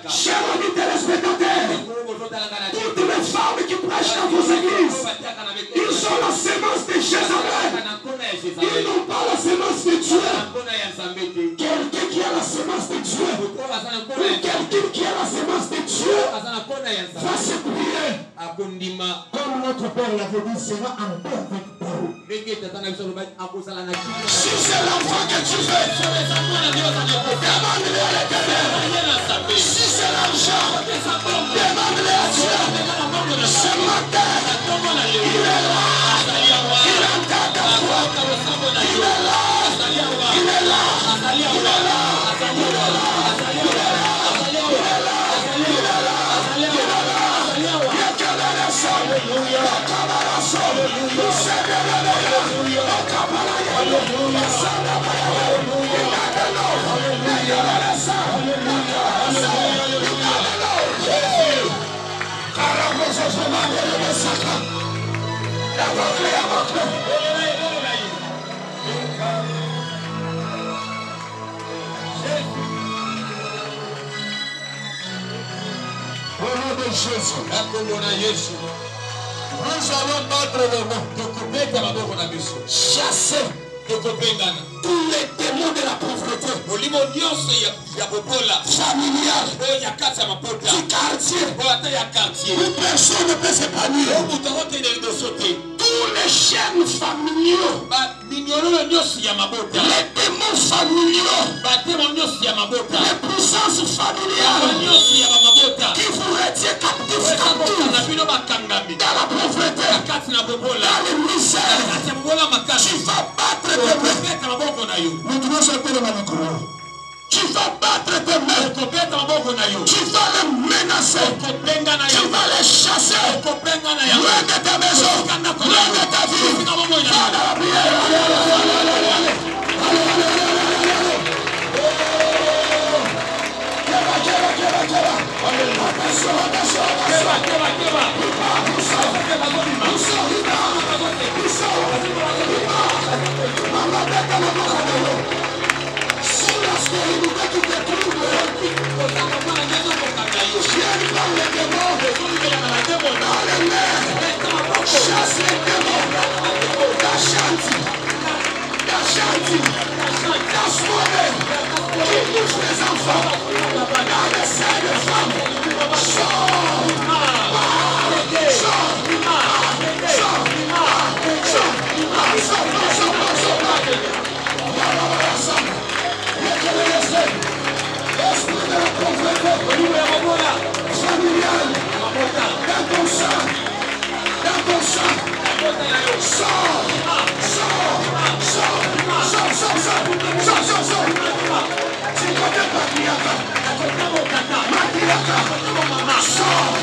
Chers amis téléspectateurs, toutes les femmes qui prêchent dans vos églises, ils ont la sémence de Jézabel. Ils n'ont pas la sémence de Dieu. Quelqu'un qui a la sémence de Dieu, ou quelqu'un qui a la sémence de Dieu, va se plier. Comme notre Père l'avait dit, sera en paix avec vous. Si c'est l'enfant que tu veux, demande-le à l'Éternel. Si c'est l'argent, demande-le à Dieu. Ce matin, il est là. Il entend ta voix. Il est là. Il est là. Il est là. Au nom de Jésus, nous allons battre le mot. Chasser tous les démons de la pauvreté familiale du quartier où personne ne peut s'épanouir. Tous les chaînes familiaux, les démons familiaux, les puissances familiales qui vous retiennent captifs dans la pauvreté, dans les misères. Tu vas battre tes mains. Tu vas battre tes mains. Tu vas les menacer. Tu vas les chasser. Loin de ta maison. Loin de ta vie. Va dans la prière. Sous la stérilité qui te trouve, viens par les démons, dans les mers, chasse les démons, d'Achanti, d'Asmoné, qui touche les enfants, dans les seins de femmes, Esprit de la pauvreté familiale, dans ton sang, sors. Tu connais Matriaka, sors.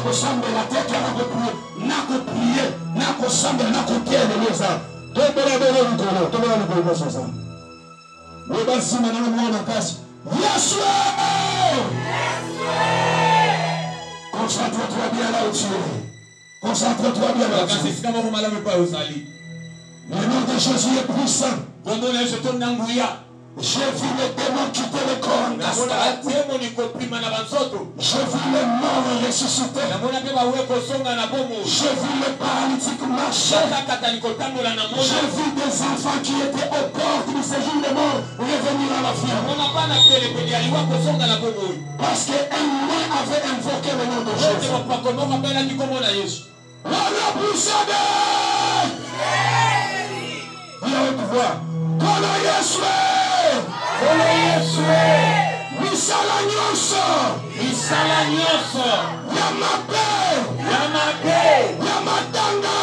nakosambela te to nakopriye nakosambela nakokeleleza tobelabele likolo tobela likolo basosa weba nsima na mwana kasi Yesu concentre-toi bien là où tu es. Concentre-toi bien là où tu es. Le nom de Jésus est puissant. J'ai vu les démons quitter le corps en cascade. J'ai vu les morts ressusciter. J'ai vu les paralytiques marcher. J'ai vu des enfants qui étaient au bord du séjour des morts revenir à la vie. Parce qu'un roi avait invoqué le nom de Jésus. La poussade! Viens au pouvoir. Kono Yesu! Kono Yesu! Misala nyonso! Misala nyonso! Yamabe! Yamabe! Yamatanga!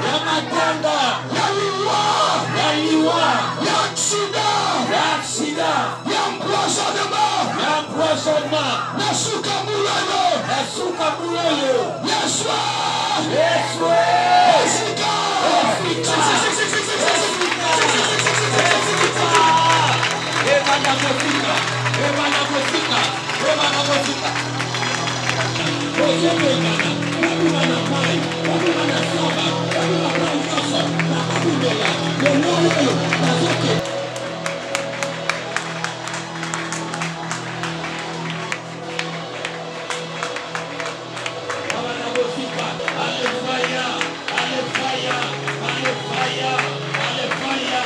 Yamatanga! Yaliwa! Yaliwa! Yaksida! Yaksida! Yampoisonnement! Yampoisonnement! Nasuka mulayo! Nasuka mulayo! Yeswa! Yeswa! Esika! Esika! Evana música, evana música, evana música. Você pegana, caminha na mãe, caminha na soba, caminha na nossa, na caminha, no nome, mas o que? Evana música, aleluia, aleluia, aleluia, aleluia.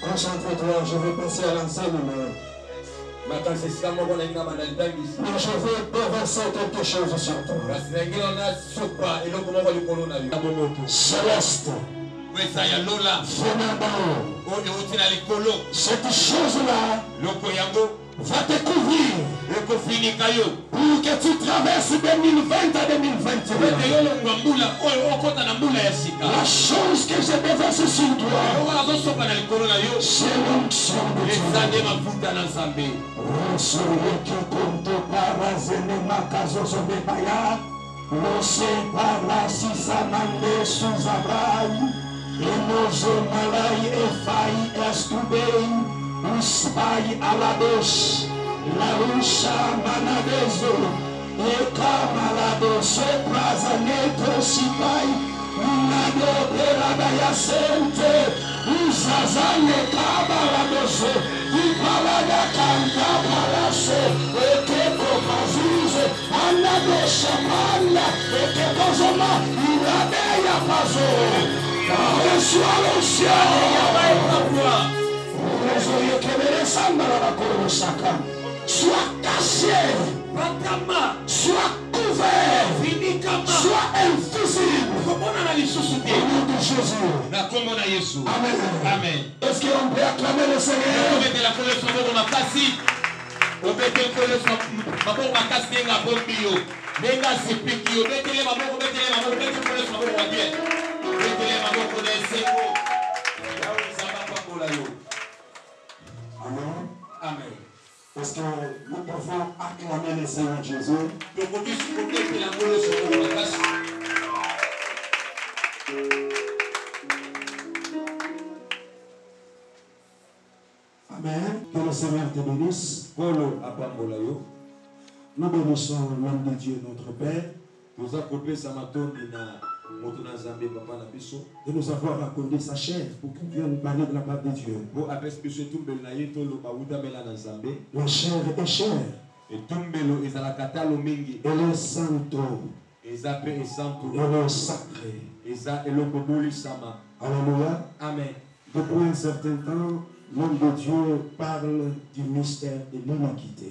Concentre-toi, je vais passer à l'enseignement. Mais je veux déverser quelque chose sur toi. Céleste. Cette chose-là va te couvrir pour que tu traverses 2020 à 2021. La chose que je déverse sur toi, c'est l'onction de Dieu. Os pai alados, la rusha manadezo, e camalados, e prazaneto si pai, unado perada yacente, usazane camalados, e palada canta palace, e que provazize, anado chamanda, e que cosoma, iradeia pazou, abençoa o céu, sois caché, sois couvert, sois invisible. Au nom de Jésus. Amen. Amen. Est-ce qu'on peut acclamer le Seigneur? Amen. Amen. Est-ce que nous pouvons acclamer le Seigneur Jésus? Amen. Que le Seigneur te bénisse. Nous bénissons l'homme de Dieu, notre Père, de nous avoir accordé sa chair pour qu'il vienne parler de la part de Dieu. La chair est chère. Elle est sainte. Elle est sacrée. Alléluia. Amen. Depuis un certain temps, l'homme de Dieu parle du mystère de l'iniquité.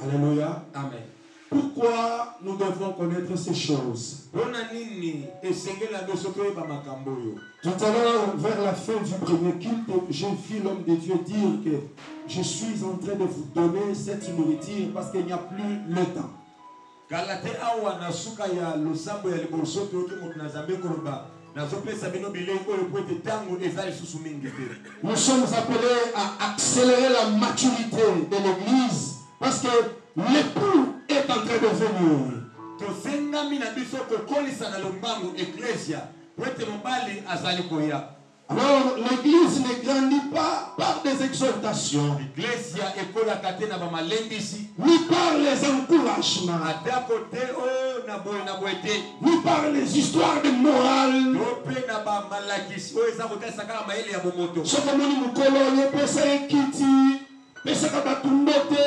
Alléluia. Amen. Pourquoi nous devons connaître ces choses? Tout à l'heure, vers la fin du premier culte, j'ai vu l'homme de Dieu dire que je suis en train de vous donner cette nourriture parce qu'il n'y a plus le temps. Galate awa na suka ya losambo ya liboso to ke mot na zambe koroba. Na zopesa bino bilei oyo po ete tango ezali susu mingi te. Nous sommes appelés à accélérer la maturité de l'église parce que l'époux est en train de venir. Tosengami na biso kokolisa na lombango ecclesia po ete mobali azali koya. Alors l'église ne grandit pas par des exhortations, Ecclesia ekolaka te na bamalembisi ni par les encouragements, ata kote oyo na boye te. ni par les histoires de morale. To pe na bamalakisi oyo eza kotalisa kaka mayele ya bomoto. Sokomoni mukolo yo pesa ekiti, pesa kabatumbote,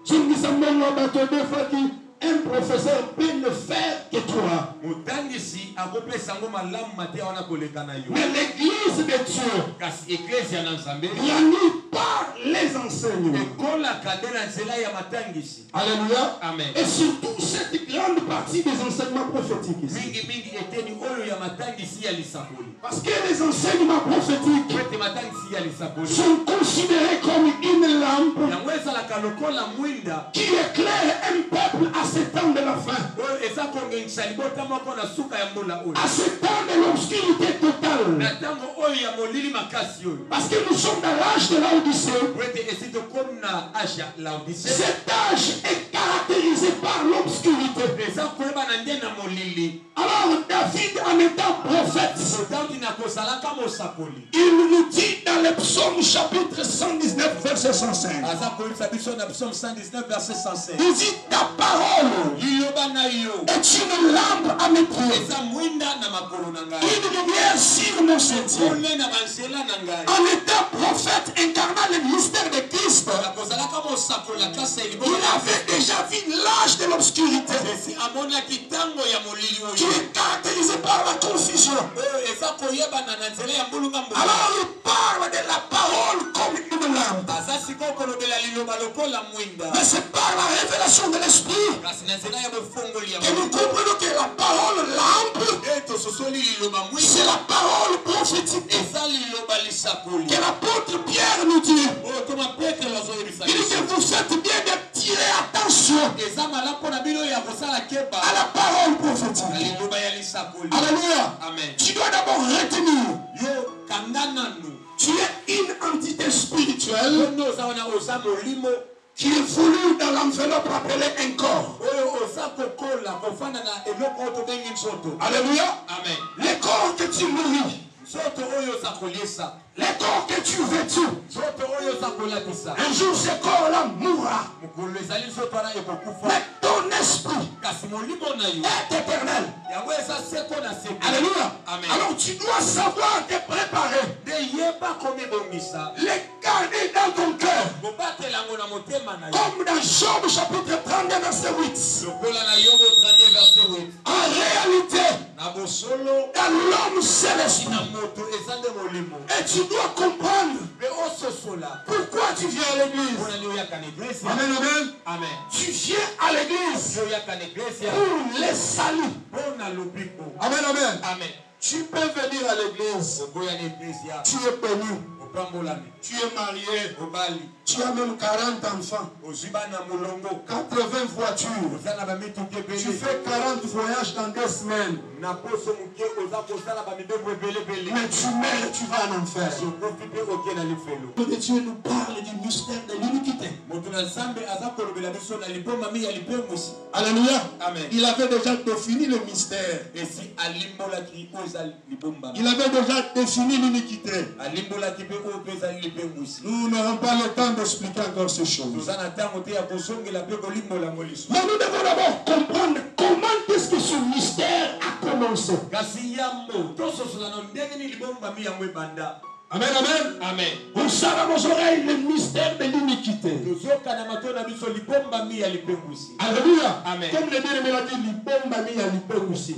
sungisa mbongo bato defaki. Un professeur peut ne faire que toi. Mutangisi akopesa ngo malamu mate wana koleka na yo. Mais l'église de Dieu Kasi ecclesia na Nzambe grandit par les enseignements. ekola kadena nzela ya matangisi. Alléluia. Amen. Et surtout cette grande partie des enseignements prophétiques ici. Mingi eteni oyo ya matangisi ya lisakoli. Parce que les enseignements prophétiques Kwete matangisi ya lisakoli sont considérés comme une lampe yango ezalaka lokola mwinda qui éclaire un peuple à ce temps de la fin, oyo eza kongengisa libota moko na suka ya mbula oyo à ce temps de l'obscurité totale. na ntango oyo ya molili makasi oyo. Parce que nous sommes dans l'âge de l'Odyssée. Kwete esi tokomi na age ya Laodicée. Cet âge est caractérisé par l'obscurité. Eza koyeba na nde na molili. Alors David, en étant prophète, Daudi na kozalaka mosakoli il nous dit dans le psaume chapitre 119 verset 105, aza koyebisa biso na psaume 119 verset 105. il dit ta parole liloba na yo est une lampe à mes pieds, eza mwinda na makolo na ngai, une lumière sur mon sentier. pole na banzela na ngai. En étant prophète incarnant le mystère de Christ, na kozalaka mosakoli akasa il elibola avait déjà vu l'âge de l'obscurité esi amonaki ntango ya molili qui oyo est caractérisé par la confusion. oyo eza koyebana na nzela ya mbulunga mbula. Alors il parle de la parole comme une lampe. aza sikoyo kolobela liloba lokola mwinda, Mais c'est par la révélation de l'esprit kasi na nzela ya bofongoli ya que nous comprenons que la parole lampe, e tososoli liloba c'est mwinda la parole prophétique. eza liloba lisakoli Que l'apôtre Pierre nous dit, oyo toma petelo azoyebisa il dit biso que vous faites bien de tirer attention eza malamu mpona bino ya kosala keba à la parole na prophétique. liloba ya lisakoli. Alléluia. Amen. Tu dois d'abord retenir, Yo kanga nanu tu es une entité spirituelle oyo oza wana oza molimo qui évolue dans l'enveloppe appelée un corps. oyo oza kokola kofanda na eloko oyo tobengi nzoto. Alléluia. Amen. Les corps que tu nourris, nzoto oyo oza koliesa, les corps que tu vêtus, nzoto oyo oza kolatisa, un jour ce corps-là mourra. mokolo ezali nzoto wana ekokufa, Mais ton esprit kasi molimo na yo est éternel. yango eza seko na seko. Alléluia. Amen. Alors tu dois savoir te préparer, nde yeba komibongisa les garder dans ton cœur. kobatela yango na motema na yo Comme dans Job chapitre 32 verset 8. lokola na Yobo 32 verset 8. En réalité, na bosolo dans l'homme c'est l'esprit. na moto eza nde molimo, Et tu dois comprendre mpe ososola pourquoi tu viens à l'église. mpona nde oyaka na eglesia. Amen, amen. Amen. Tu viens à l'église nde oyaka na eglesia pour les saluts. mpona lobiko. Amen, amen. Amen. Tu peux venir à l'église. okoya na eglesia Tu es béni. opambolami, Tu es marié. obali, Tu as même 40 enfants. ozwi bana molongo, 80 voitures. oza na bamituki Tu ebele, fais 40 voyages dans 2 semaines. na poso moke oza kosala bamibembo ebelebele, Mais tu meurs et tu vas en enfer. okofi mpe oke na lifelo. Le Dieu nous parle du mystère de l'iniquité. moto na nzambe aza kolobela biso na limbomami ya lipembusi. Alléluia. Amen. Il avait déjà défini le mystère. esi alimbolaki oyo eza libombami, Il avait déjà défini l'iniquité. alimbolaki mpe oyo mpe ezali lipembusi. Nous n'aurons pas le temps d'expliquer encore ces choses. toza na ntango te ya kosongela mpe kolimbola yango lisusu. Mais nous devons d'abord comprendre comment est-ce que ce mystère a commencé. kasi yambo tososola na ndenge nini libombami yango ebanda. Amen, amen. Amen. Vous savez à vos oreilles le mystère de l'iniquité. tozoka na mato na biso libombami ya lipembusi. Alléluia. Amen. Comme le bien-aimé l'a dit, l'ibomba mi a l'ibomba aussi.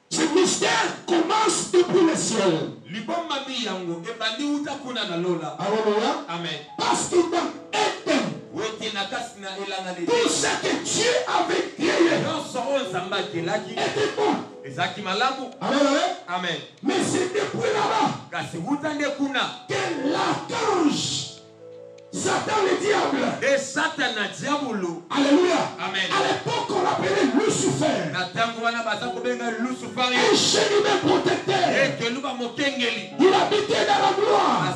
Ce mystère commence depuis le ciel. libombami yango ebandi uta kuna na lola. Alléluia. Amen. Parce que dans Éden, wete na kasi na elanga tout ce que Dieu avait créé nyonso oyo nzambe akelaki était bon. ezalaki malamu. Amen, amen. Amen. Mais c'est depuis là-bas kasi wuta nde kuna que l'archange, Satan le diable, nde satana diabolo. alléluia, Amen. à l'époque on l'appelait Un chérubin protecteur. Il habitait dans la gloire.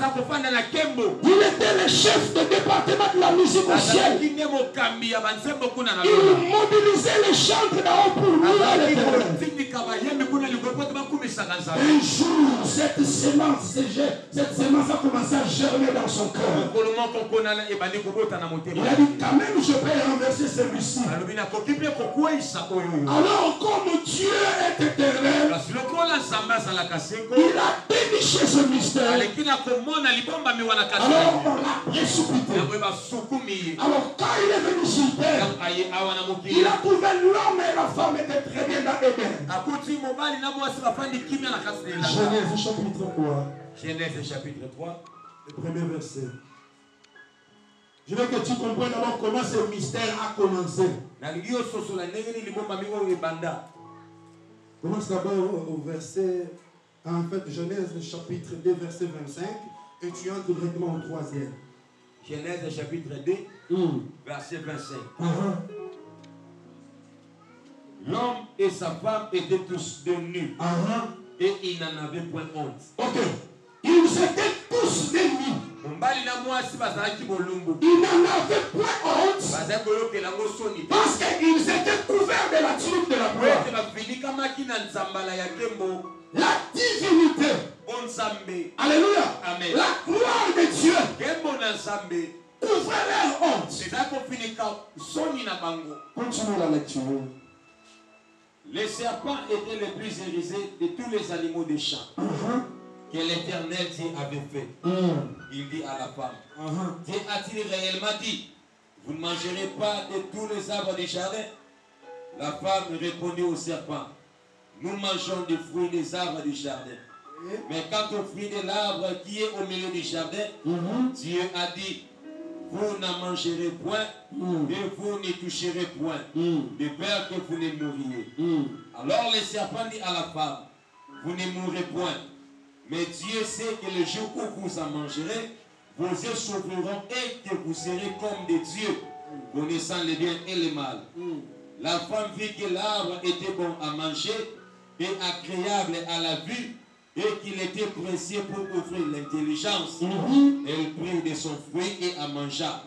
Il était le chef de département de la musique au ciel. Il mobilisait les chantres d'en haut pour lui. Un jour, cette semence a commencé à germer dans son cœur. Il a dit, quand même, je vais renverser celui-ci. Alors, comme Dieu est éternel, il a déniché ce mystère. Alors, on l'a précipité. Alors, quand il est venu sur terre, il a trouvé l'homme et la femme étaient très bien dans Éden. Genèse chapitre 3. Genèse chapitre 3. Le premier verset. Je veux que tu comprennes d'abord comment ce mystère a commencé. Commence d'abord au verset, en fait, Genèse chapitre 2, verset 25, et tu entres directement au troisième. Genèse chapitre 2, verset 25. L'homme et sa femme étaient tous de nus, et ils n'en avaient point honte. Ok. Ils étaient tous des nus. Ils n'en avaient point honte. Parce qu'ils étaient couverts de la tunique de la gloire. La divinité. Alléluia. Amen. La gloire de Dieu couvrait leur honte. Continue la lecture. Les serpents étaient les plus irisés de tous les animaux des champs que l'Éternel Dieu avait fait. Il dit à la femme, Dieu a-t-il réellement dit, vous ne mangerez pas de tous les arbres du jardin? La femme répondit au serpent, nous mangeons des fruits des arbres du jardin. Mais quant au fruit de l'arbre qui est au milieu du jardin, Dieu a dit, vous n'en mangerez point et vous n'y toucherez point, de peur que vous ne mouriez. Alors le serpent dit à la femme, vous ne mourrez point, mais Dieu sait que le jour où vous en mangerez, vos yeux s'ouvriront et que vous serez comme des dieux, connaissant le bien et le mal. La femme vit que l'arbre était bon à manger et agréable à la vue, et qu'il était précieux pour offrir l'intelligence. Elle prit de son fruit et en mangea.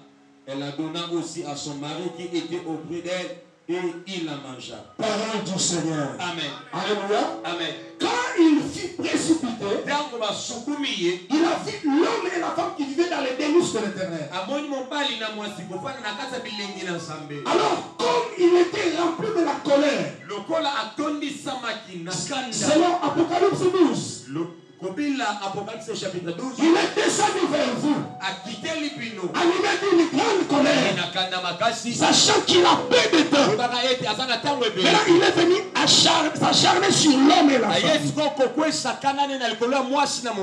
Elle la donna aussi à son mari qui était auprès d'elle, et il la mangea. Parole du Seigneur. Amen. Alléluia. Amen. Quand il fut précipité, il a vu l'homme et la femme qui vivaient dans les délices de l'Éternel. Alors, comme il était rempli de la colère, selon Apocalypse 12, Apocalypse chapitre 12, il est descendu vers vous, animé d'une grande colère, sachant qu'il a peu de temps. Maintenant, il est venu s'acharner sur l'homme et la femme.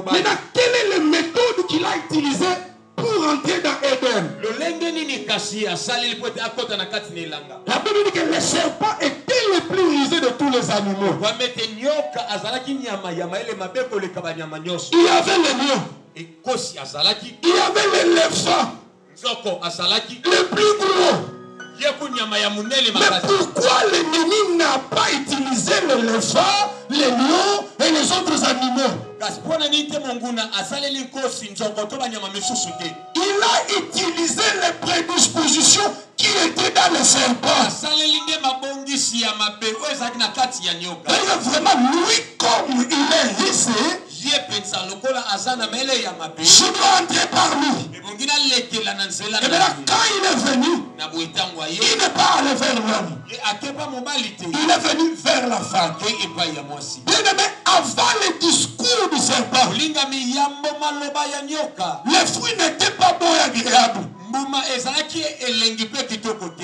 Maintenant, quelle est la méthode qu'il a utilisée pour entrer dans Éden? La Bible dit que le serpent était le plus rusé de tous les animaux. Il y avait le lion. Il y avait l'éléphant. Le plus gros. Mais pourquoi l'ennemi n'a pas utilisé l'éléphant, les lions et les autres animaux? Il a utilisé les prédispositions qui étaient dans le serpent. Vraiment, lui, comme il est risé, je dois entrer par lui. Et maintenant, quand il est venu, il n'est pas allé vers l'homme. Il est venu vers la femme. Bien aimé, avant le discours du serpent, les fruits n'étaient pas bons et agréables.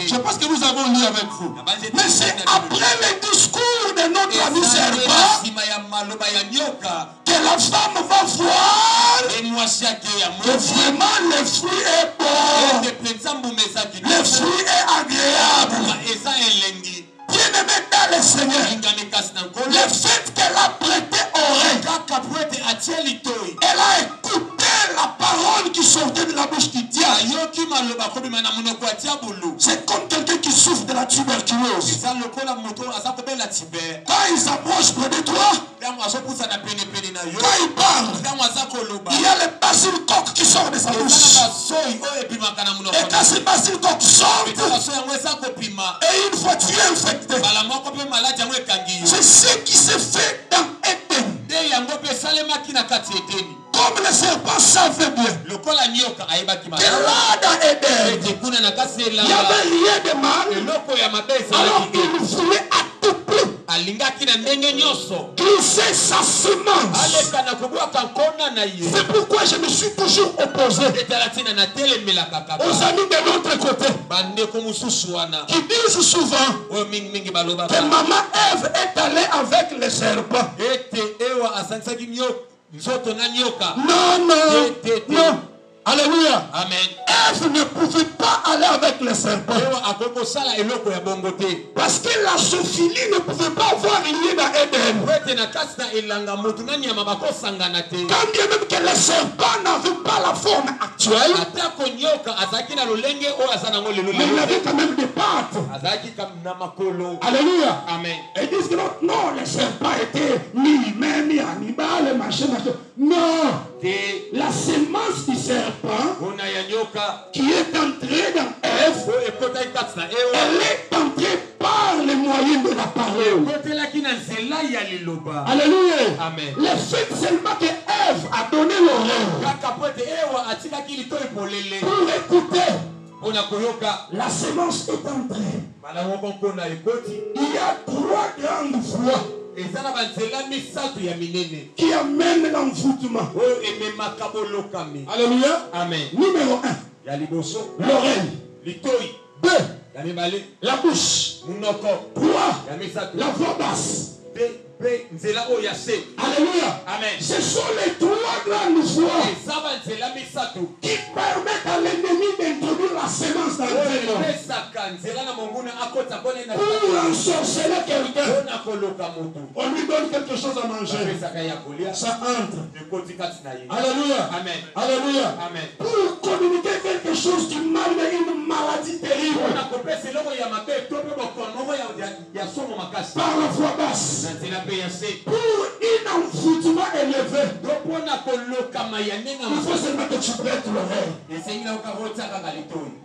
Je pense que nous avons lu avec vous. Mais c'est après le discours de notre ami serpent que la femme va voir que vraiment le fruit est bon. Le fruit est agréable. Bien aimé dans le Seigneur, le fait qu'elle a prêté oreille, elle a écouté la parole qui sortait de la bouche du diable. C'est comme quelqu'un qui souffre de la la tuberculose. Quand ils s'approchent près de toi, quand ils parlent, il y a le basiliscoque qui sort de sa bouche. Et quand ce basiliscoque sort, et une fois tu es infecté, c'est ce qui se fait dans Éden. Comme le serpent savait bien que là dans Éden, il y avait rien de mal, alors il voulait à tout prix glisser sa semence. C'est pourquoi je me suis toujours opposé aux amis de l'autre côté qui disent souvent que maman Ève est allée avec le serpent. Non, non. Alléluia. Amen. Ève ne pouvait pas aller avec le serpent. Parce que la zoophilie ne pouvait pas avoir lieu dans Éden. Quand bien même que le serpent n'avait pas la forme actuelle, mais il avait quand même des pattes. Alléluia. Amen. Et ils disent que non, le serpent était mi-humain, mi-animal, machin. Non. La semence du serpent qui est entrée dans Ève, elle est entrée par les moyens de la parole. Alléluia. Amen. Le fait seulement que Ève a donné l'oreille pour écouter, la semence est entrée. Il y a 3 grandes voies qui amènent l'envoûtement. Alléluia. Amen. Numéro 1, l'oreille. 2, la bouche. 3, la voix basse. Alléluia. Amen. Ce sont les 3 grandes voies qui permettent à l'ennemi d'introduire la semence dans le cœur. Pour ensorceler quelqu'un, on lui donne quelque chose à manger. Ça entre. Alléluia. Amen. Alléluia. Amen. Pour communiquer quelque chose du mal, une maladie terrible, par la voix basse. Pour un envoûtement élevé, il faut seulement que tu prêtes l'oreille.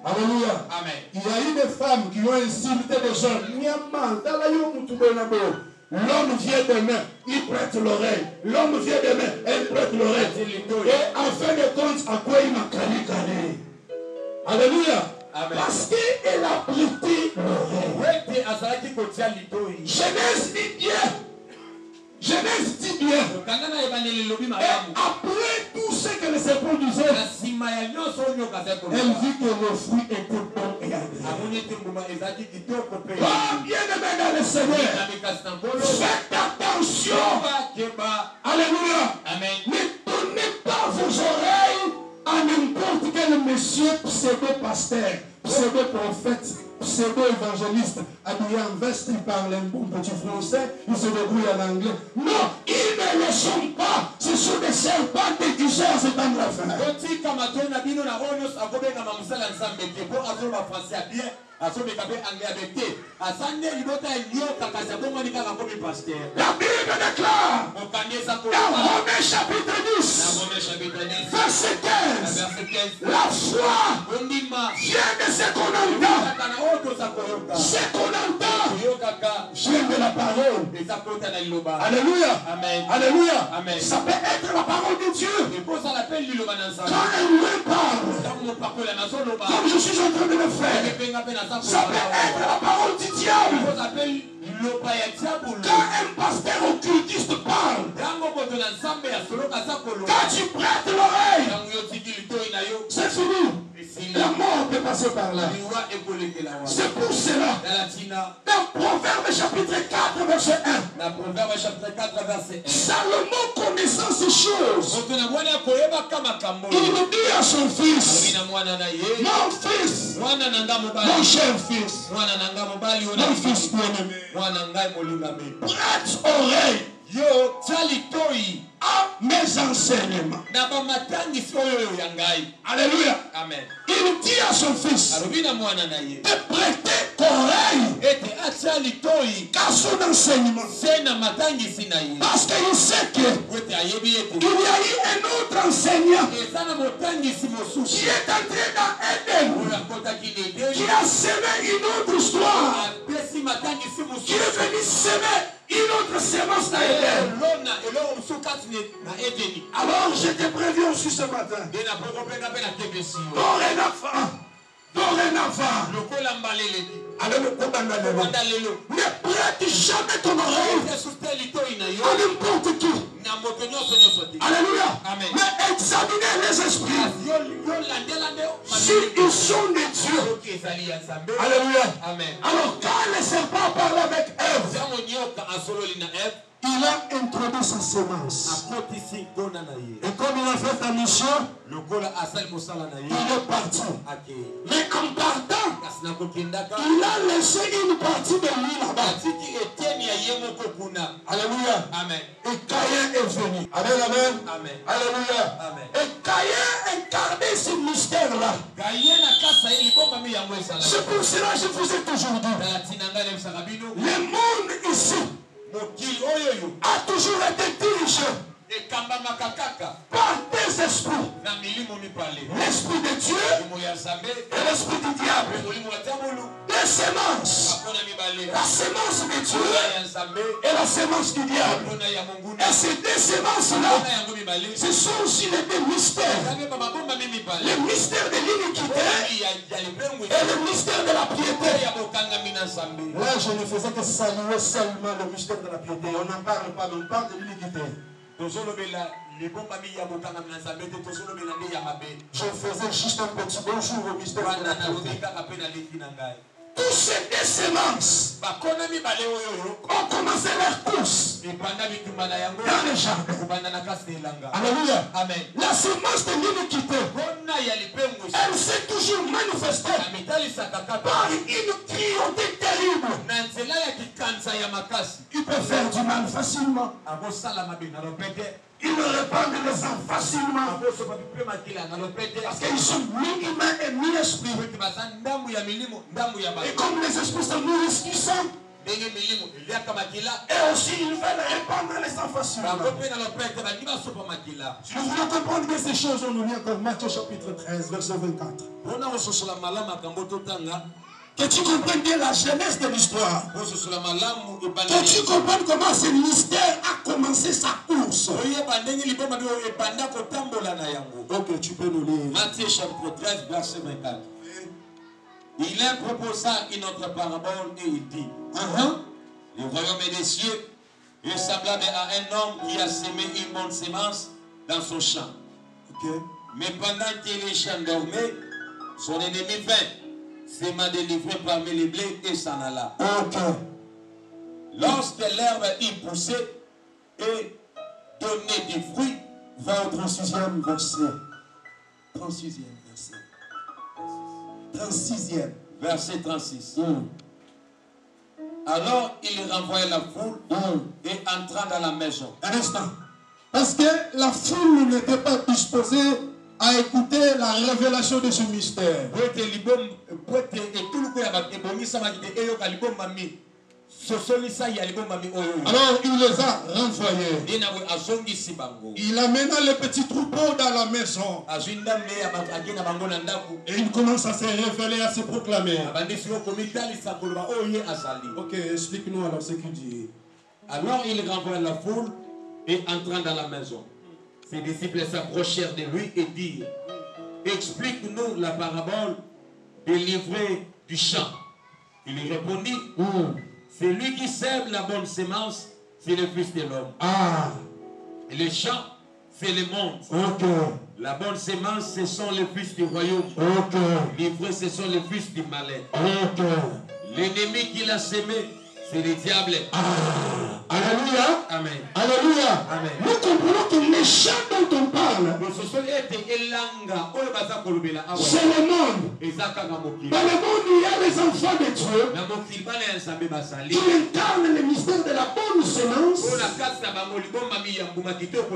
Alléluia. Amen. Il y a eu des femmes qui ont insulté des gens. L'homme vient demain, il prête l'oreille. L'homme vient demain, elle prête l'oreille. Et en fin de compte, à quoi il m'a calé. Alléluia. Amen. Parce qu'elle a prêté l'oreille. Genèse dit bien. Genèse dit bien. Et après tout ce que le serpent disait, elle vit que le fruit était bon et agréable. Oh, bien-aimé dans le Seigneur, faites attention. Alléluia. Amen. Ne tournez pas vos oreilles à n'importe quel monsieur pseudo-pasteur, pseudo-prophète, pseudo-évangéliste, habillé en veste, il parle un bon petit français, il se débrouille en anglais. Non, ils ne le sont pas. Ce sont des serpents déguisés à cet endroit. La Bible déclare dans Romains chapitre 10, verset 15, la foi vient de ce qu'on entend. Ce qu'on entend vient de la parole. Alléluia. Amen. Alléluia. Amen. Ça peut être la parole de Dieu. Quand elle me parle, comme je suis en train de le faire, ça peut être la parole du diable. Quand un pasteur occultiste parle, quand tu prêtes l'oreille, c'est fini. La mort peut passer par là. C'est pour cela, dans Proverbe chapitre 4 verset 1, Salomon connaissant ces choses, il dit à son fils, mon fils, mon cher fils, mon fils bien-aimé, prête oreille à mes enseignements. Alléluia. Amen. Il dit à son fils de prêter oreille car son enseignement. Parce qu'il sait qu'il y a eu un autre enseignant qui est entré dans Eden, qui a semé une autre histoire, qui est venu semer une autre semence dans Eden. Alors je te préviens aussi ce matin. Dorénavant, ne prête jamais ton oreille à n'importe qui. Alléluia. Mais examinez les esprits s'ils sont de Dieu. Alléluia. Alors quand le serpent parlait avec Ève, il a introduit sa semence. Et comme il a fait sa mission, il est parti. Mais en partant, il a laissé une partie de lui là-bas. Alléluia. Amen. Et Caïn est venu. Amen, amen. Alléluia. Et Caïn incarnait ce mystère-là. C'est pour cela que je vous ai toujours dit. Le monde ici a toujours été dirigé par des esprits. L'esprit de Dieu et l'esprit du diable. Des semences. La semence de Dieu et la semence du diable. Et ces deux semences-là, ce sont aussi les deux mystères. Le mystère de l'iniquité et le mystère de la piété. Là, je ne faisais que saluer seulement le mystère de la piété. On n'en parle pas, on parle de l'iniquité. Je faisais juste un petit bonjour au mystère de la piété. Tous ces deux semences ont commencé leur course dans le jardin. Alléluia. La semence de l'iniquité, elle s'est toujours manifestée par une cruauté terrible. Il peut faire du mal facilement. Ils le répandent les gens facilement. Parce qu'ils sont mi-humains et mi-esprits. Et comme les esprits sont nourrissent du sang, et aussi ils veulent répandre les gens facilement. Si nous voulons comprendre bien ces choses, on nous lit encore Matthieu chapitre 13, verset 24. Que tu comprennes bien la jeunesse de l'histoire. Que tu comprennes comment ce mystère a commencé sa course. Ok, tu peux nous lire. Matthieu chapitre 13, verset 24. Il leur proposa une autre parabole et il dit, le royaume des cieux est semblable à un homme qui a semé une bonne semence dans son champ. Mais pendant que les champs dormaient, son ennemi vint, s'est délivré parmi les blés et s'en alla. Lorsque l'herbe y poussait et donnait du fruit, va au 36e verset. 36e verset. 36e. Verset 36. Alors il renvoya la foule et entra dans la maison. Un instant. Parce que la foule n'était pas disposée à écouter la révélation de ce mystère. Alors il les a renvoyés. Il amena le petit troupeau dans la maison. Et il commence à se révéler, à se proclamer. Ok, explique-nous alors ce qu'il dit. Alors il renvoya la foule et entrant dans la maison. Ses disciples s'approchèrent de lui et dirent, explique-nous la parabole des livrets du champ. Il lui répondit, c'est lui qui sème la bonne semence, c'est le Fils de l'homme. Et le champ, c'est le monde. La bonne semence, ce sont les fils du royaume. Les livrets, ce sont les fils du malin. L'ennemi qui l'a semé, c'est le diable. Alléluia. Alléluia. Amen. Alléluia. Amen. Nous comprenons que les chants dont on parle, c'est le monde. Dans le monde, il y a les enfants de Dieu qui incarnent le mystère de la bonne semence,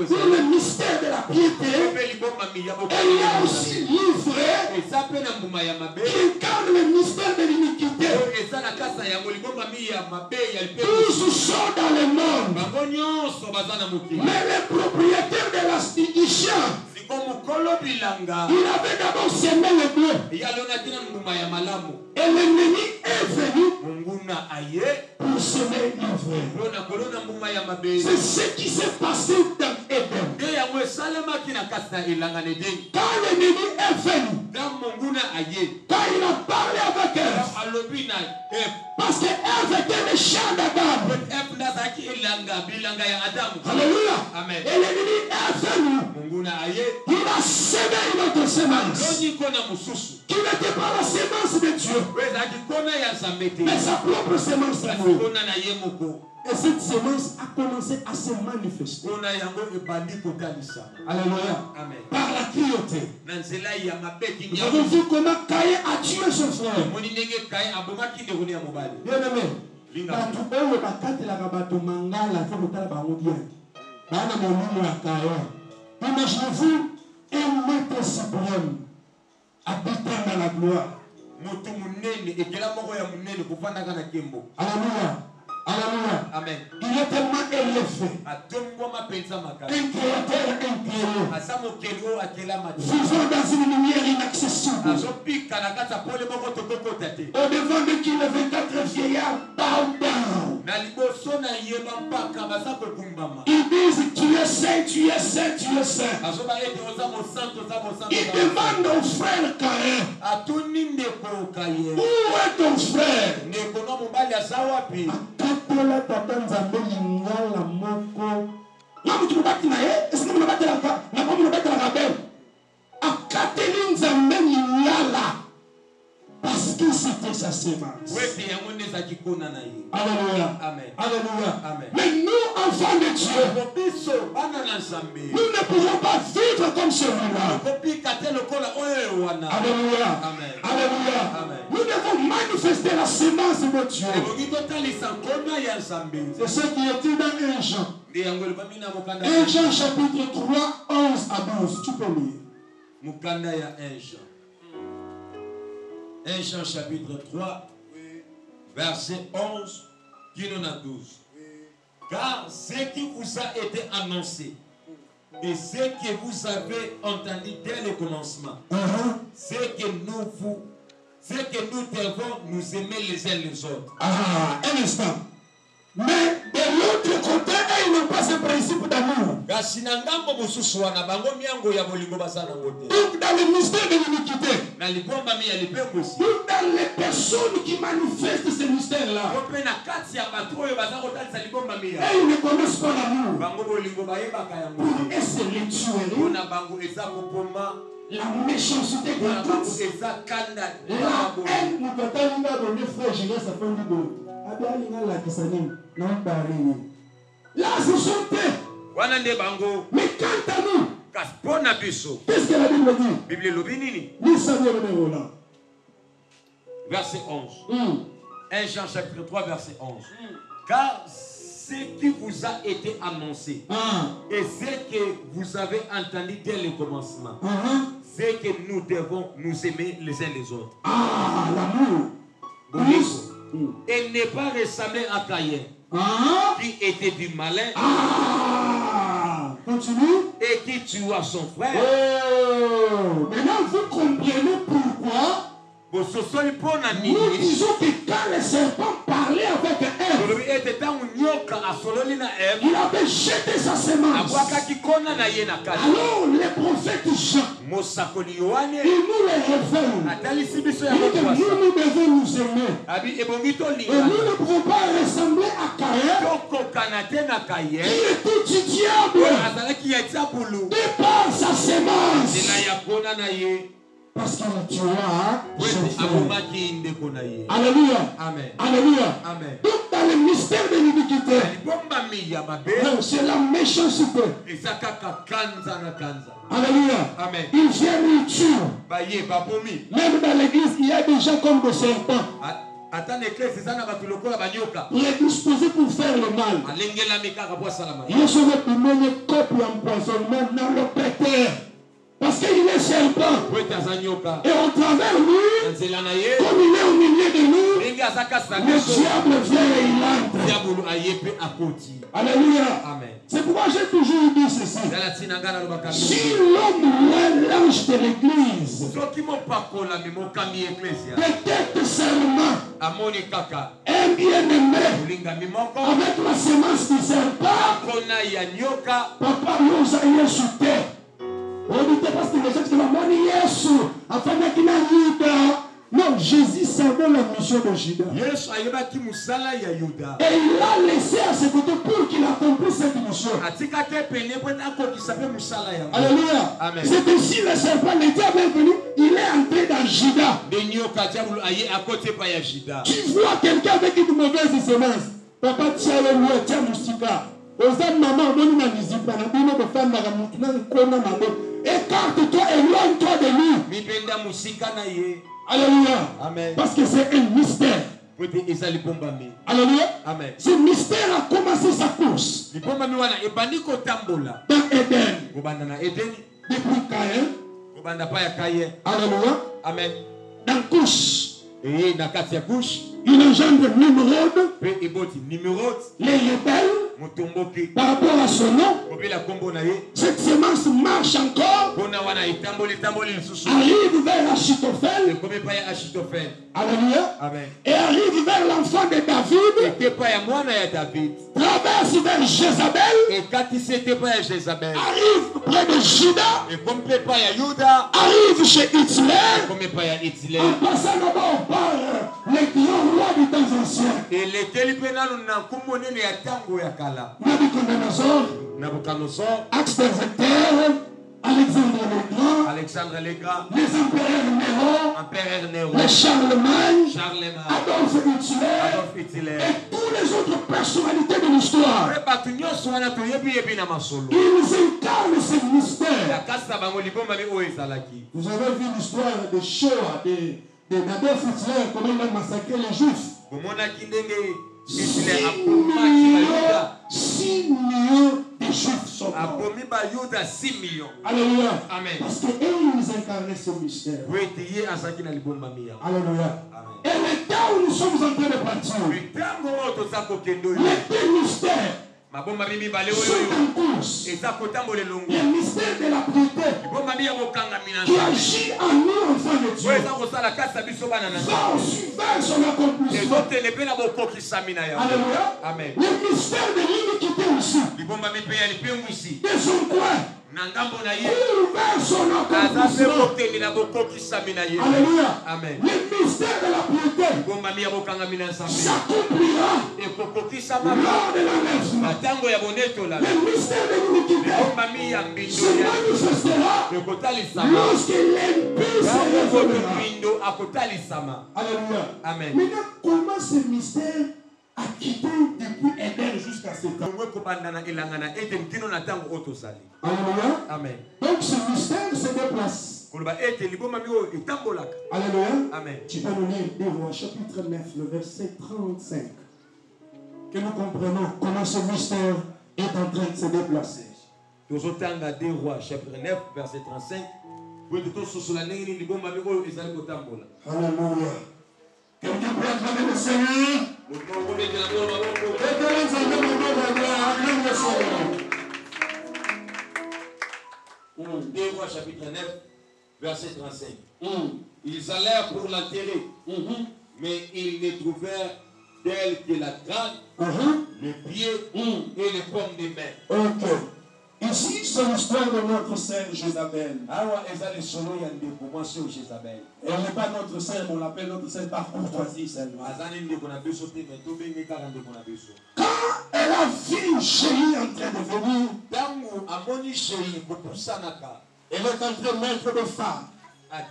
le mystère de la piété. Et il y a aussi l'ivraie qui incarne le mystère de l'iniquité. Tous sont dans le monde. Mais le propriétaire de du champ, il avait d'abord semé le blé. Et l'ennemi est venu pour semer l'ivraie. C'est ce qui s'est passé dans Éden. Quand l'ennemi est venu, quand il a parlé avec Ève, parce que Ève était le champ d'Adam. Alléluia. Amen. Et l'ennemi est venu. Il a semé une autre semence qui n'était pas la semence de Dieu, mais sa propre semence d'amour. Et cette semence a commencé à se manifester. Alléluia. Par la cruauté. Vous avez vu comment Caïn a tué son frère. Bien aimé. Imaginez-vous un maître suprême habitant dans la gloire. Alléluia. Alléluia. Amen. Il est tellement élevé. Un créateur incréé. Vivant dans une lumière inaccessible. Au devant de qui les 24 vieillards bow down. Ils disent tu es saint, tu es saint, tu es saint. Ils demandent au frère Caïn. Où est ton frère? Akatola tata nzambe lingala moko. Namu tubaki na ye, esi namu nabati la Abel. Akateli nzambe lingala. Parce que c'était sa semence. Alléluia. Amen. Alléluia. Amen. Mais nous, enfants de Dieu, nous ne pouvons pas vivre comme celui-là. Alléluia. Amen. Alléluia. Amen. Nous devons manifester la semence de Dieu. C'est ce qui est dit dans 1 Jean. 1 Jean chapitre 3, 11 à 12. Tu peux lire. Mukanda ya 1 Jean. 1 Jean chapitre 3, verset 11, qui nous a 12. Car ce qui vous a été annoncé et ce que vous avez entendu dès le commencement, c'est que nous devons nous aimer les uns les autres. Un instant. Mais de l'autre côté, ils n'ont pas ce principe d'amour. Donc dans le mystère de l'iniquité, donc dans les personnes qui manifestent ce mystère-là, et ils ne connaissent pas l'amour. Pour eux, c'est les tueries, la méchanceté gratuite, la haine. Nous peut-être donner frère Julien, ça fait un bout. Là, ce sont eux. Mais quant à nous, qu'est-ce que la Bible dit? Nous savons le numéro là. Verset 11. 1 Jean chapitre 3, verset 11. Car ce qui vous a été annoncé et ce que vous avez entendu dès le commencement, c'est que nous devons nous aimer les uns les autres. L'amour. Et n'est pas ressemblé à Caïn, qui était du malin, continue, et qui tua son frère. Maintenant vous comprenez pourquoi nous disons que quand le serpent parlait avec Ève, il avait jeté sa semence. Alors les prophètes Jean, il nous les révèle. Nous devons nous aimer. Et nous ne pouvons pas ressembler à Caïn, qui était du diable, de par sa semence. Parce qu'il a tué. Alléluia. Amen. Alléluia. Amen. Donc dans le mystère de l'iniquité. C'est la méchanceté. Alléluia. Amen. Ils viennent, ils tuent. Même dans l'église, il y a des gens comme des serpents. Prédisposés pour faire le mal. Ils sont une copie empoisonnement dans le péter. Parce qu'il est serpent. Et au travers lui, comme il est au milieu de nous, le diable vient et il entre. Alléluia. Amen. C'est pourquoi j'ai toujours dit ceci. Si l'homme ou l'ange de l'église peut-être seulement un bien-aimé avec la semence du serpent, papa nous a insulté. Parce que les gens qui m'ont dit non, Jésus savait la mission de Judas. Et il l'a laissé à ses côtés pour qu'il accomplisse cette mission. Alléluia. C'est ainsi le serpent, le diable est venu, il est entré dans Judas. Tu vois quelqu'un avec une mauvaise semence. Papa, tiens le loué, tiens moustika. Maman, écarte-toi, éloigne-toi de lui. Alléluia. Amen. Parce que c'est un mystère. Alléluia. Amen. Ce mystère a commencé sa course dans Éden. Depuis Caïn. Alléluia. Amen. Dans Couche. Il engendre Nimrod. Les rebelles. Par rapport à son nom, cette semence marche encore, arrive vers Achitophel, alléluia, et arrive vers l'enfant de David, traverse vers Jézabel, arrive près de Judas, arrive chez Hitler, en passant d'abord par les grands rois du temps ancien. Nabucodonosor, Acte des Acteurs, Alexandre le Grand, les empereurs Néron, les Charlemagne, Adolphe Hitler, et toutes les autres personnalités de l'histoire. Ils incarnent ce mystère. Vous avez vu l'histoire de Shoah, d'Adolphe Hitler, comment il a massacré les Juifs. 6 millions de Juifs sont morts. Alléluia. Amen. Parce qu'eux, ils incarnaient ce mystère. Alléluia. Et le temps où nous sommes en train de partir, les deux mystères sont en course. Le mystère de la piété qui agit en nous, enfants de Dieu, va aussi vers son accomplissement. Alléluia. Amen. Le mystère de l'iniquité aussi, de son coin, vers son accomplissement. Alléluia. Amen. Le mystère de la piété s'accomplira lors de l'enlèvement. Le mystère de l'iniquité se manifestera lorsque l'impie se révélera. Alléluia. Amen. Maintenant, comment ce mystère a quitté depuis Éden jusqu'à ce temps? Alléluia. Amen. Donc ce mystère se déplace. Alléluia. Amen. Tu peux nous lire 2 Rois chapitre 9, le verset 35. Que nous comprenons comment ce mystère est en train de se déplacer. 2 Rois chapitre 9 verset 35. Alléluia. Quelqu'un peut acclamer le Seigneur? Acclame le Seigneur. 2 Rois chapitre 9 verset 35. Ils allèrent pour l'enterrer, mais ils ne trouvèrent telle que la crâne, le pied et les pommes des mains. Ok. Ici, c'est l'histoire de notre sœur Jézabel. Elle n'est pas notre sœur, mais on l'appelle notre sœur par courtoisie seulement. Quand elle a vu Chérie en train de venir, elle est en train de mettre des femmes. Amen.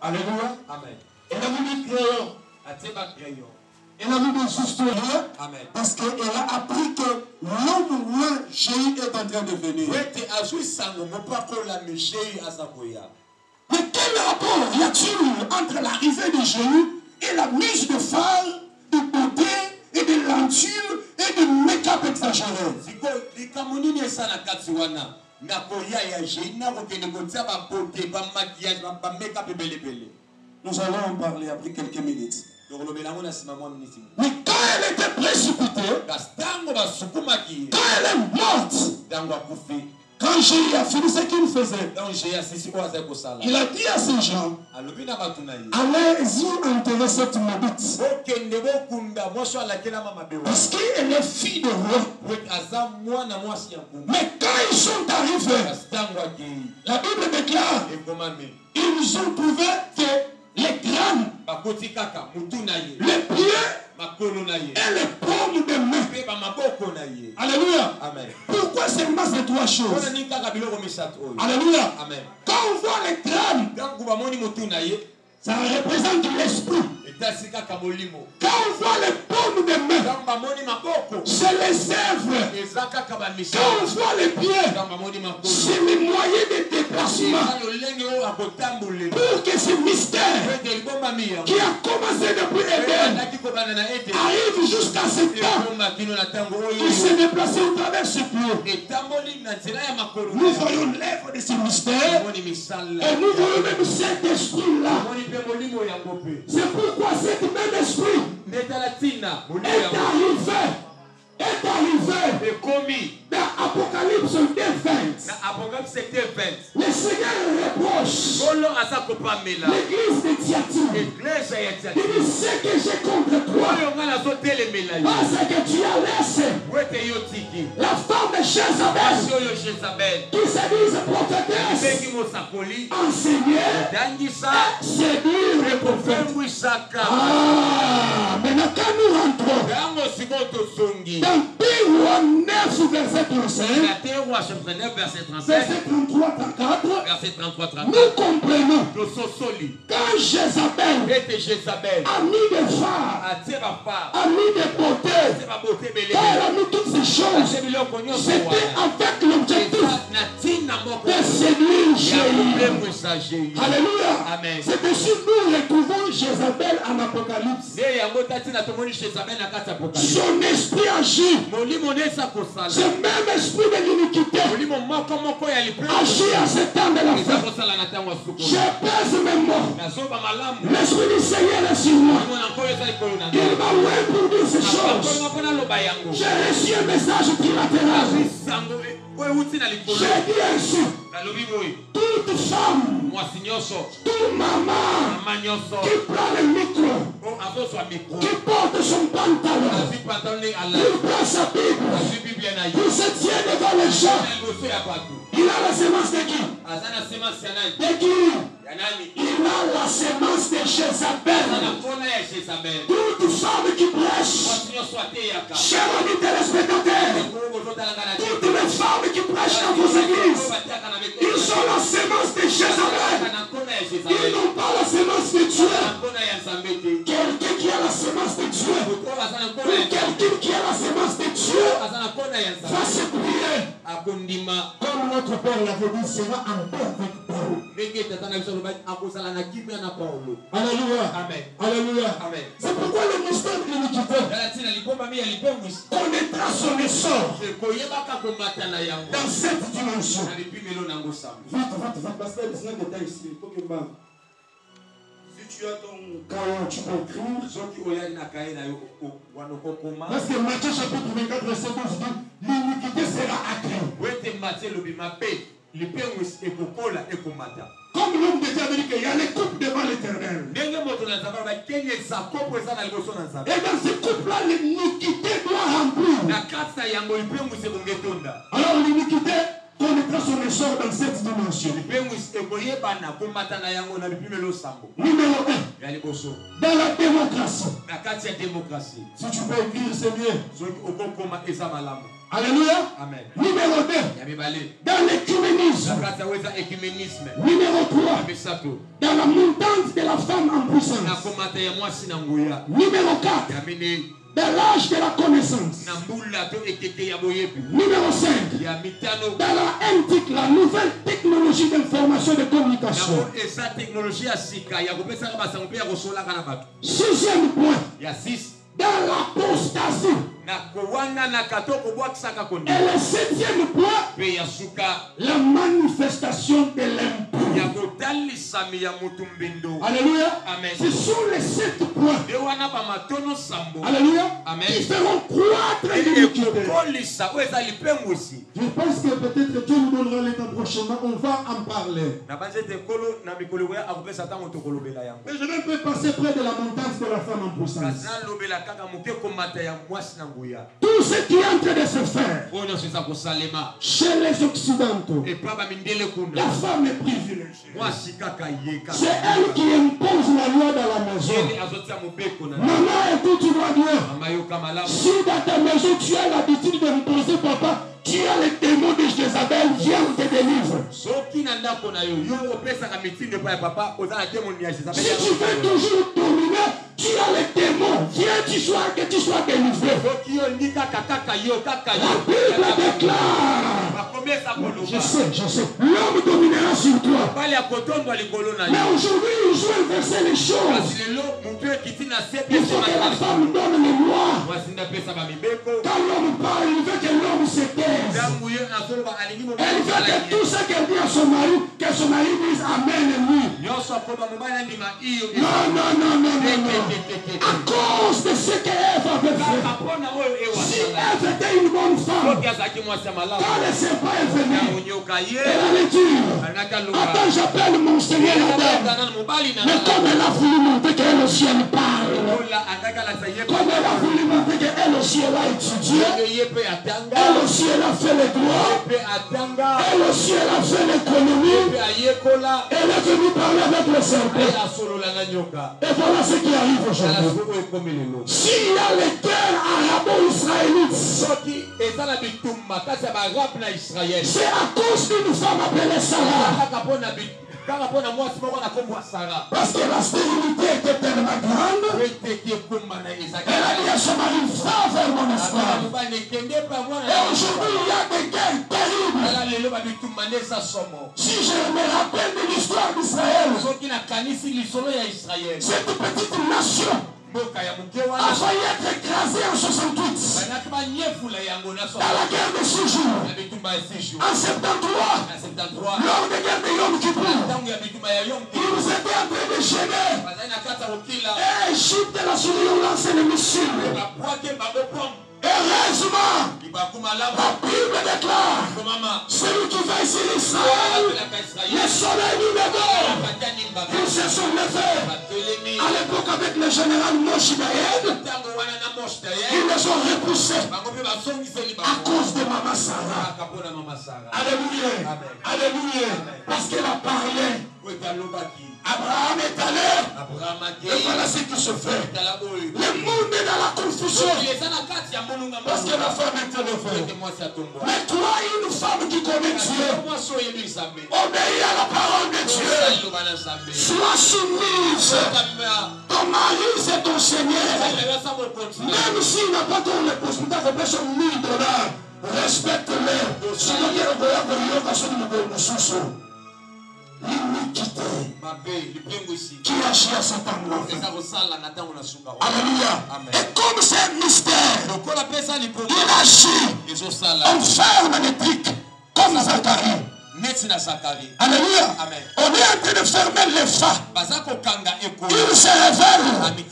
Alléluia. Amen. Elle a mis crayon. Elle a vu des histoires. Amen. Parce qu'elle a appris que l'homme loin, Jéhu est en train de venir. Mais quel rapport y a-t-il entre l'arrivée de Jéhu et la mise de phare, de beauté et de lentilles et de make-up exagéré? Nous allons en parler après quelques minutes. Mais quand elle était précipitée, quand elle est morte, quand Jéhu a fini ce qu'il faisait, il a dit à ces gens, allez-y enterrer cette maudite. Parce qu'elle est fille de roi. Mais quand ils sont arrivés, la Bible déclare, ils ont trouvé que les crânes, les pieds et les paumes de main. Alléluia. Amen. Pourquoi seulement ces trois choses? Alléluia. Amen. Quand on voit les crânes, ça représente l'esprit. Quand on voit les paumes de main, c'est les œuvres. Quand on voit les pieds, c'est les moyens de déplacement. Pour que ce mystère qui a commencé depuis Éden arrive jusqu'à ce temps. Il s'est déplacé au travers ce pied. Nous voyons l'œuvre de ce mystère. Et nous voyons même cet esprit-là. C'est pourquoi cet même esprit est arrivé dans Apocalypse 2:20. Le Seigneur reproche l'église de Thyatire. Il dit ce que j'ai contre toi, parce que tu as laissé la femme de Jézabel, qui se disent prophétesse, enseigner, séduire les prophètes. Maintenant quand nous rentrons dans Pire 9 verset 35, verset 33-34, nous comprenons quand Jézabel a mis des phares, a mis des beautés, quand elle a mis toutes ces choses, c'était avec l'objectif de séduire Jéhu. Alléluia. C'est ici nous retrouvons Jézabel en Apocalypse. Son esprit agit. Ce même esprit de l'iniquité agit à ce temps de la fin. Je pèse mes mots. L'esprit du Seigneur est sur moi. Il m'a oué pour dire ces choses. J'ai reçu un message trilatéral. J'ai dit ainsi. Toute femme, toute maman qui prend le micro, qui porte son pantalon, qui prend sa Bible, qui se tient devant les gens, il a la semence de qui? De qui? Il a la semence de Jézabel. Toute femme qui prêche, chers amis téléspectateurs, toutes les femmes qui prêchent dans vos églises, ils ont la semence de Jézabel. Ils n'ont pas la semence de Dieu. Quelqu'un qui a la semence de Dieu, ou quelqu'un qui a la semence de Dieu, va se plier. Comme notre Père l'avait dit, sera en paix avec Paul. Alléluia. Amen. Alléluia. Amen. C'est pourquoi le mystère de l'iniquité connaîtra son essor dans cette dimension. Vite, parce que les gens étaient ici. Si tu as ton cahier, tu peux écrire. Parce que Matthieu chapitre 24, verset 12 dit, l'iniquité sera accrue. Comme l'homme de Dieu a dit qu'il y a les couples devant l'Éternel. Et dans ce couple-là, l'iniquité doit remplir. Alors l'iniquité connaîtra son sort dans cette dimension. Numéro 1. Dans la démocratie. Si tu peux écrire, c'est mieux. Alléluia. Amen. Numéro 2. Dans l'écuménisme. Numéro 3. Dans la montante de la femme en puissance. Numéro 4. Dans l'âge de la connaissance. Numéro 5. Dans la MTIC, la nouvelle technologie d'information et de communication. Sixième point. Dans l'apostasie. Et le septième point, la manifestation de l'impôt. Alléluia. Amen. Ce sont les 7 points. Alléluia. Amen. Qui feront croître l'iniquité. Je pense que peut-être Dieu nous donnera le temps prochainement. On va en parler. Mais je vais un peu passer près de la montagne de la femme en puissance. Tout ce qui est en train de se faire chez les Occidentaux, la femme est privilégiée. C'est elle qui impose la loi dans la maison. Maman, écoute, tu vois bien. Si dans ta maison tu as l'habitude d'imposer papa, tu as les démons de Jézabel, viens te délivrer. Si tu veux toujours dominer, tu as les démons, viens que tu sois délivré. La Bible déclare. Je sais, l'homme dominera sur toi. Mais aujourd'hui, il joue inverser les choses. Il faut que la femme donne les lois. Quand l'homme parle, il veut que l'homme se taise. Elle veut que tout ce qu'elle dit à son mari, que son mari dise Amen et oui. Non. À cause de ce qu'Ève avait fait. Si Ève était une bonne femme, quand le serpent est venu, elle allait dire attends, j'appelle mon Seigneur Adam. Mais comme elle a voulu montrer qu'elle aussi elle parle, comme elle a voulu montrer qu'elle aussi elle a étudié, elle aussi elle a fait les droits, elle aussi elle a fait l'économie, elle est venue parler avec le serpent. Et voilà ce qui arrive aujourd'hui. S'il y a les guerres arabo-israélites, c'est à cause d'une femme appelée Sarah. Parce que la stérilité était tellement grande, elle a dit à son mari, va vers mon esclave. Et aujourd'hui, il y a des guerres terribles. Si je me rappelle de l'histoire d'Israël, cette petite nation a failli être écrasée en 68 dans la guerre de 6 jours. En 73, lors des guerres de Yom Kippour, ils étaient en train de gêner. Et Égypte et la Syrie ont lancé les missiles. Heureusement, la Bible déclare celui qui va ici l'Israël, le soleil du Négo, ils se sont levés. À l'époque, avec le général Moshe Dayan, ils les ont repoussés à cause de Maman Sarah. Alléluia. Alléluia. Parce qu'elle a parlé. Abraham est allé. Et voilà ce qui se fait. Le monde est dans la confusion. Parce que la femme est élevée. Mais toi, une femme qui connaît Dieu, obéis à la parole de Dieu. Sois soumise. Ton mari, c'est ton Seigneur. Même s'il n'a pas ton épouse, $1000. Respecte-le. Sinon, il y a un l'iniquité qui agit à cet endroit. Alléluia. Et comme c'est un mystère, il agit en ferme électrique comme Zacharie. Alléluia. Amen. On est en train de fermer les phare. Il se révèle et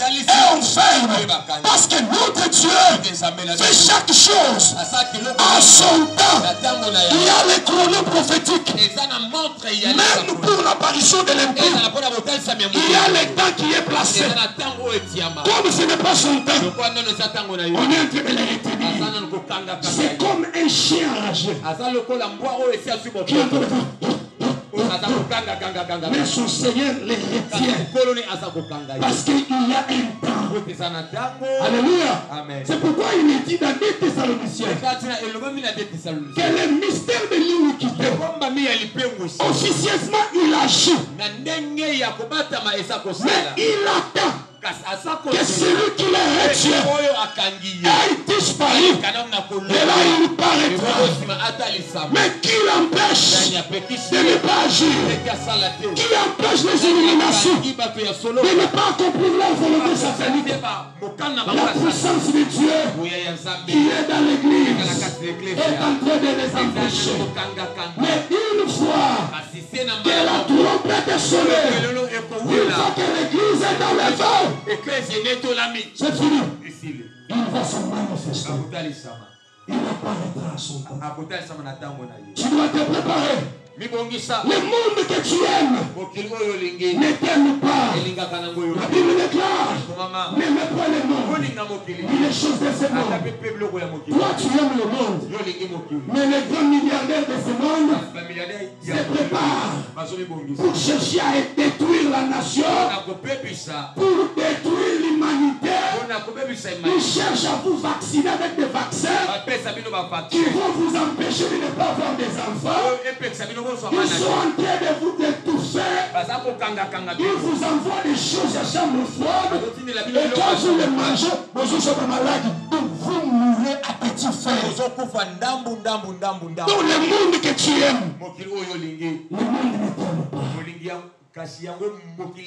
on ferme. Parce que notre Dieu fait chaque chose à son temps. Il y a les chronos prophétiques. Même pour l'apparition de l'impôt, il y a le temps qui est placé. Comme ce n'est pas son temps, on est en train de les retenir. C'est comme un chien enragé qui est en train de faire. Mais son Seigneur les retient parce qu'il y a un temps. Alléluia. C'est pourquoi il est dit dans 2 Thessaloniciens que le mystère de l'iniquité officieusement il agit, mais il attend que celui qui les retient ait disparu, et là il paraîtra. Mais qui l'empêche de ne pas agir? Qui empêche les illuminations de ne pas accomplir leur volonté satanique? La puissance de Dieu qui est dans l'église est en train de les empêcher. Mais une fois que la trompette est sonnée, une fois que l'église est dans le feu, c'est fini. Il va se manifester. Il apparaîtra à son temps. Tu dois te préparer. Le monde que tu aimes ne t'aime pas. La Bible déclare: n'aimez pas le monde ni les choses de ce monde. Toi tu aimes le monde, mais les grands milliardaires de ce monde se préparent pour chercher à détruire la nation, pour détruire l'humanité. Ils cherchent à vous vacciner avec des vaccins qui vont vous empêcher de ne pas avoir des enfants. Ils sont en train de vous étouffer. Ils vous envoient des choses à chambre froide. Et quand vous les mangez, vous serez malade. Donc vous mourrez à petit feu. Donc le monde que tu aimes, le monde ne t'aime pas.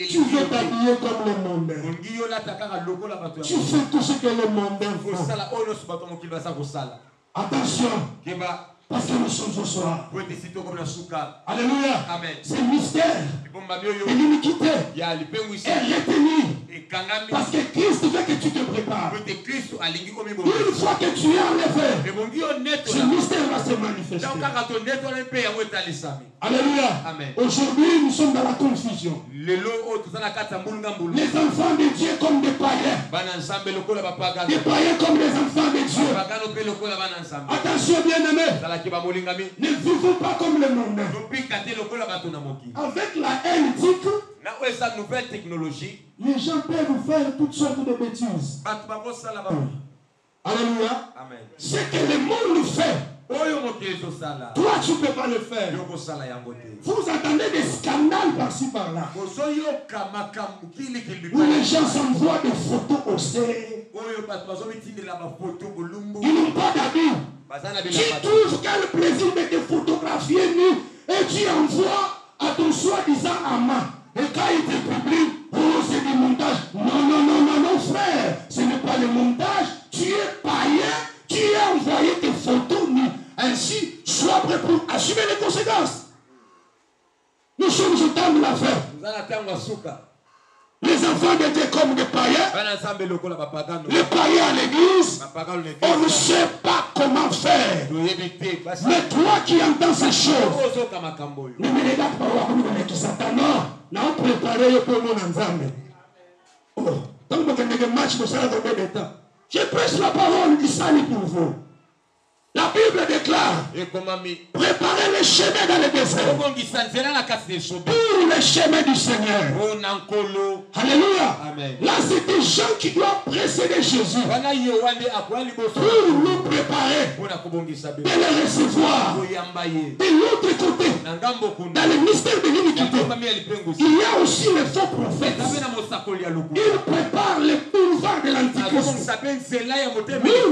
Tu veux t'habiller comme le monde. Tu fais tout ce que le monde fait. Attention. Parce que nous sommes au soir. Alléluia. C'est mystère. Et l'iniquité est retenue. Parce que Christ veut que tu te prépares. Une fois que tu es enlevé, ce mystère va se manifester. Alléluia. Aujourd'hui, nous sommes dans la confusion. Les enfants de Dieu comme des païens. Des païens comme des enfants de Dieu. Attention, bien-aimés. Ne vivons pas comme le monde. Avec la haine technologie, les gens peuvent faire toutes sortes de bêtises. Alléluia. Ce que le monde fait, toi tu ne peux pas le faire. Vous entendez des scandales par-ci par-là où les gens s'envoient des photos au C. Ils n'ont pas d'habits. Tu trouves quel plaisir de te photographier nu et tu envoies à ton soi-disant amant. Et quand il te publie, oh c'est du montage. Non, frère, ce n'est pas le montage. Tu es païen, tu as envoyé tes photos nues. Ainsi, sois prêt pour assumer les conséquences. Nous sommes au temps de l'affaire. Les enfants de Dieu comme des païens, les païens à l'église, on ne sait pas comment faire. Mais toi qui entends ces choses, ne me regarde pas où Satan, non, préparé pour mon ensemble. Oh, tant que vous avez match pour ça, je prêche la parole du salut pour vous. La Bible déclare: préparez les chemins dans le désert pour les chemins du Seigneur. Alléluia. Là, c'est des gens qui doivent précéder Jésus pour nous préparer de les recevoir. De l'autre côté, dans le mystère de l'iniquité, il y a aussi les faux prophètes. Ils préparent les boulevards de l'Antichrist.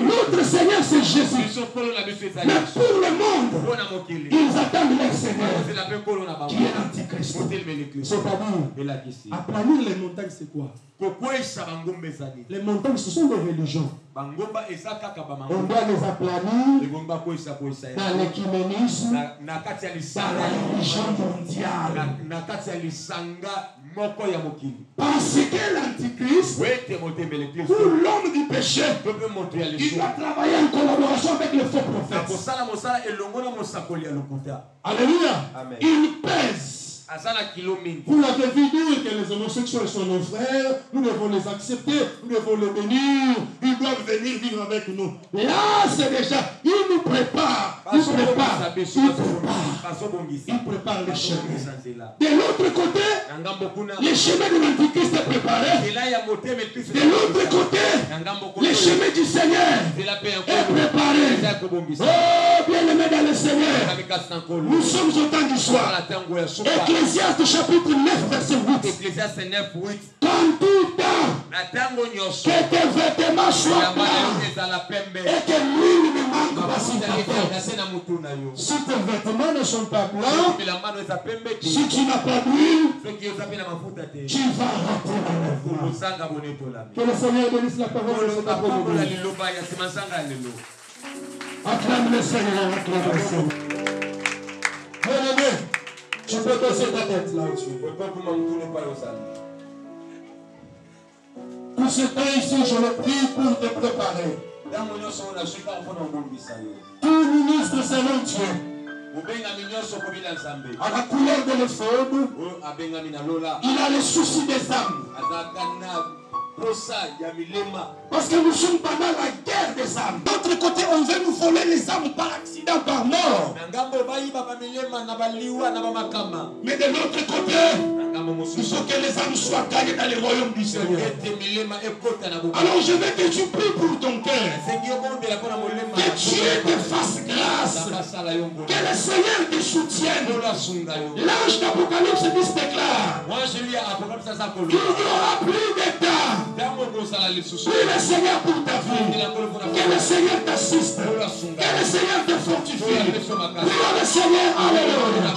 Notre Seigneur, c'est Jésus. Mais pour le monde, ils attendent leur Seigneur qui est l'Antichrist. C'est-à-dire, aplanir les montagnes, c'est quoi? Les montagnes, ce sont des religions. On doit les aplanir dans l'écuménisme, dans la religion mondiale. Parce que l'Antichrist, ou l'homme du péché, il doit travailler en collaboration avec les faux prophètes. Alléluia. Il pèse Vous l'avez vu dire que les homosexuels sont nos frères, nous devons les accepter, nous devons les bénir, ils doivent venir vivre avec nous. Là, c'est déjà, ils nous préparent, ils préparent les chemins. De l'autre côté, les chemins de l'Antichrist est préparé. De l'autre côté, les chemins du Seigneur est préparé. Oh, bien-aimés dans le Seigneur, nous sommes au temps du soir. Ecclésiaste chapitre 9, verset 8. Qu'en tout temps, que tes vêtements soient blancs et que l'huile ne manque pas sur ta tête. Si tes vêtements ne sont pas blancs, si tu n'as pas d'huile, tu vas rater l'enlèvement. Que le Seigneur bénisse la parole de cet après-midi. Acclame le Seigneur, acclame le Seigneur. Bien-aimé, tu peux baisser ta tête là au-dessus. Tout ce temps ici, je le prie pour te préparer. Tout ministre selon Dieu, à la couleur de l'éphod, il a le souci des âmes. Parce que nous sommes pendant la guerre des âmes. D'autre côté, on veut nous voler les âmes par accident, par mort. Mais de l'autre côté, il faut que les âmes soient gagnées dans le royaume du Seigneur. Alors je veux que tu pries pour ton cœur. Que Dieu te fasse grâce. Que le Seigneur te soutienne. L'ange d'Apocalypse déclare qu'il n'y aura plus de temps. Prie le Seigneur pour ta vie. Que le Seigneur t'assiste. Que le Seigneur te fortifie. Prie le Seigneur. Alléluia.